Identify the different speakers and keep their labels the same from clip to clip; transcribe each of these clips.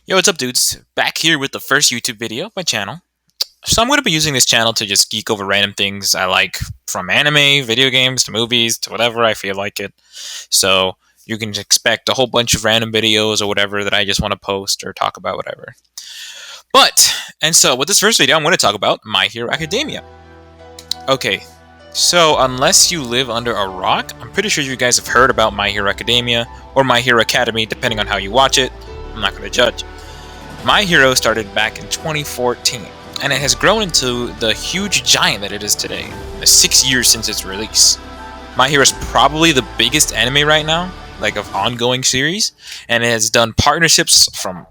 Speaker 1: Yo, what's up, dudes? Back here with the first YouTube video of my channel. So I'm going to be using this channel to just geek over random things I like, from anime, video games, to movies, to whatever I feel like it. So you can expect a whole bunch of random videos or whatever that I just want to post or talk about, whatever. So with this first video, I'm going to talk about My Hero Academia. Okay, so unless you live under a rock, I'm pretty sure you guys have heard about My Hero Academia, or My Hero Academy, depending on how you watch it. I'm not going to judge. My Hero started back in 2014, and it has grown into the huge giant that it is today, in the 6 years since its release. My Hero is probably the biggest anime right now, like of ongoing series, and it has done partnerships from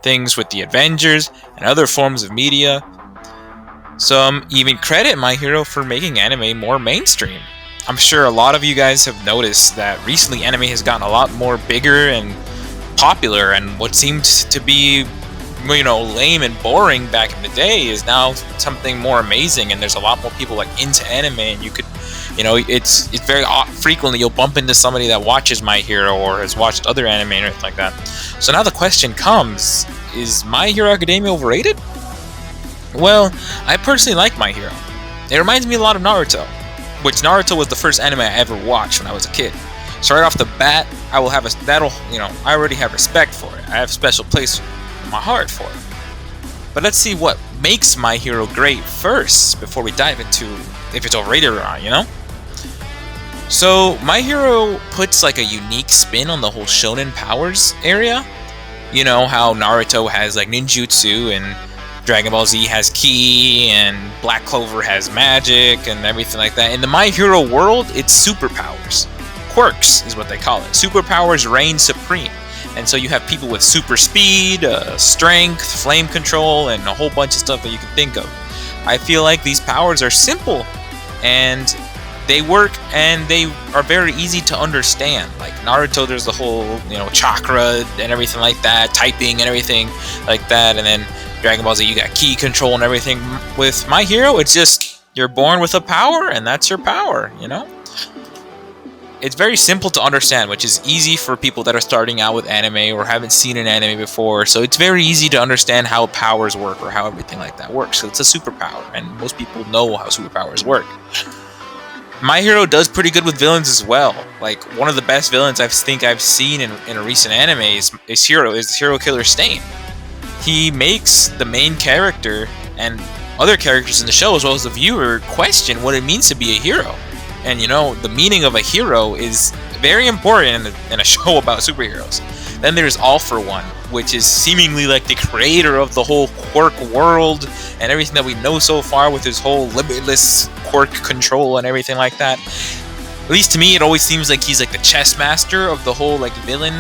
Speaker 1: things with the Avengers and other forms of media. Some even credit My Hero for making anime more mainstream. I'm sure a lot of you guys have noticed that recently anime has gotten a lot more bigger and popular, and what seemed to be lame and boring back in the day is now something more amazing, and there's a lot more people like into anime, and you could it's very frequently you'll bump into somebody that watches My Hero or has watched other anime or anything like that. So now the question comes, is My Hero Academia overrated? Well, I personally like My Hero. It reminds me a lot of Naruto, which Naruto was the first anime I ever watched when I was a kid. So right off the bat, I will have I already have respect for it. I have a special place in my heart for it. But let's see what makes My Hero great first, before we dive into if it's overrated or not, So My Hero puts like a unique spin on the whole shonen powers area. You know how Naruto has like ninjutsu, and Dragon Ball Z has ki, and Black Clover has magic and everything like that. In the My Hero world, it's superpowers. Quirks is what they call it. Superpowers reign supreme. And so you have people with super speed, strength, flame control, and a whole bunch of stuff that you can think of. I feel like these powers are simple, and they work, and they are very easy to understand. Like Naruto, there's the whole, chakra and everything like that, typing and everything like that, and then Dragon Ball Z, you got ki control and everything. With My Hero, it's just, you're born with a power, and that's your power, It's very simple to understand, which is easy for people that are starting out with anime or haven't seen an anime before. So it's very easy to understand how powers work or how everything like that works. So it's a superpower, and most people know how superpowers work. My Hero does pretty good with villains as well. Like, one of the best villains I've seen in a recent anime is Hero Killer Stain. He makes the main character and other characters in the show, as well as the viewer, question what it means to be a hero. And the meaning of a hero is very important in a show about superheroes. Then there's All For One, which is seemingly like the creator of the whole quirk world and everything that we know so far, with his whole limitless quirk control and everything like that. At least to me, it always seems like he's like the chess master of the whole like villain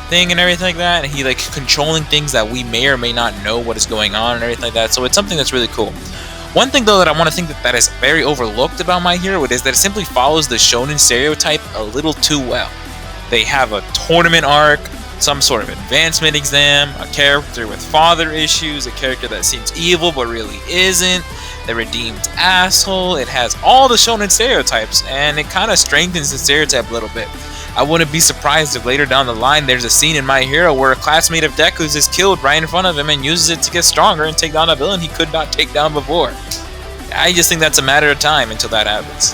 Speaker 1: thing and everything like that, and he like controlling things that we may or may not know what is going on and everything like that. So it's something that's really cool. One thing though that I want to think that is very overlooked about My Hero is that it simply follows the shonen stereotype a little too well. They have a tournament arc, some sort of advancement exam, a character with father issues, a character that seems evil but really isn't, the redeemed asshole. It has all the shonen stereotypes, and it kind of strengthens the stereotype a little bit. I wouldn't be surprised if later down the line there's a scene in My Hero where a classmate of Deku's is killed right in front of him and uses it to get stronger and take down a villain he could not take down before. I just think that's a matter of time until that happens.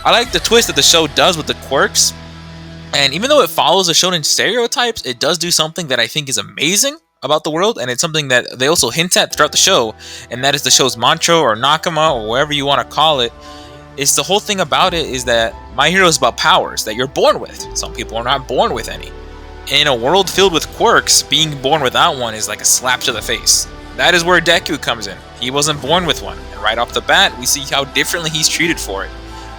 Speaker 1: I like the twist that the show does with the quirks, and even though it follows the shonen stereotypes, it does do something that I think is amazing about the world, and it's something that they also hint at throughout the show, and that is the show's mantra or nakama or whatever you want to call it. It's the whole thing about it is that My Hero is about powers that you're born with. Some people are not born with any. In a world filled with quirks, being born without one is like a slap to the face. That is where Deku comes in. He wasn't born with one, and right off the bat, we see how differently he's treated for it.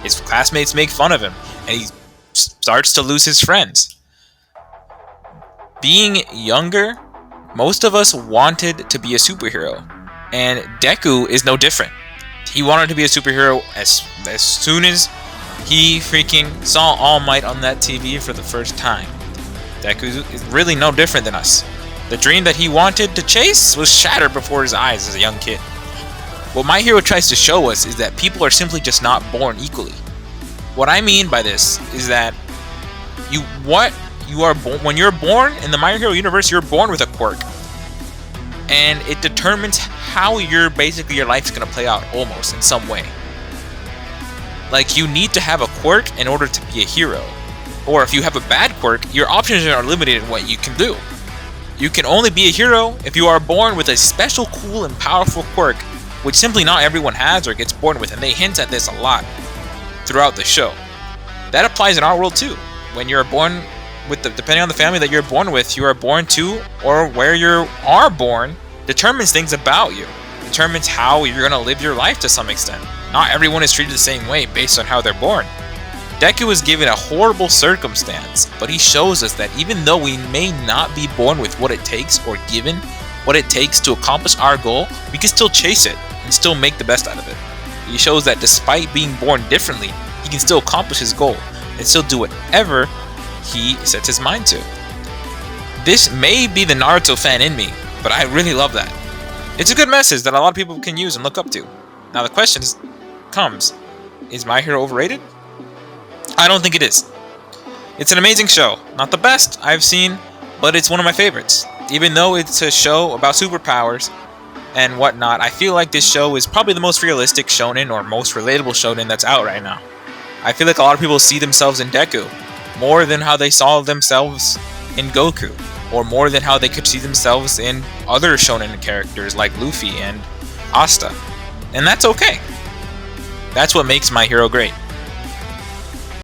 Speaker 1: His classmates make fun of him, and he starts to lose his friends. Being younger, most of us wanted to be a superhero, and Deku is no different. He wanted to be a superhero as soon as he freaking saw All Might on that TV for the first time. Deku is really no different than us. The dream that he wanted to chase was shattered before his eyes as a young kid. What My Hero tries to show us is that people are simply just not born equally. What I mean by this is that when you're born in the My Hero universe, you're born with a quirk. and it determines how your life's gonna play out almost in some way. Like, you need to have a quirk in order to be a hero. Or if you have a bad quirk, your options are limited in what you can do. You can only be a hero if you are born with a special, cool, and powerful quirk, which simply not everyone has or gets born with, and they hint at this a lot throughout the show. That applies in our world too. When you're born with depending on the family that you're born with, you are born to, or where you are born, determines things about you. Determines how you're gonna live your life to some extent. Not everyone is treated the same way based on how they're born. Deku was given a horrible circumstance, but he shows us that even though we may not be born with what it takes or given what it takes to accomplish our goal, we can still chase it and still make the best out of it. He shows that despite being born differently, he can still accomplish his goal and still do whatever he sets his mind to. This may be the Naruto fan in me, but I really love that. It's a good message that a lot of people can use and look up to. Now the question comes, is My Hero overrated? I don't think it is. It's an amazing show. Not the best I've seen, but it's one of my favorites. Even though it's a show about superpowers and whatnot, I feel like this show is probably the most realistic shonen or most relatable shonen that's out right now. I feel like a lot of people see themselves in Deku more than how they saw themselves in Goku, or more than how they could see themselves in other shonen characters like Luffy and Asta. And that's okay. That's what makes My Hero great.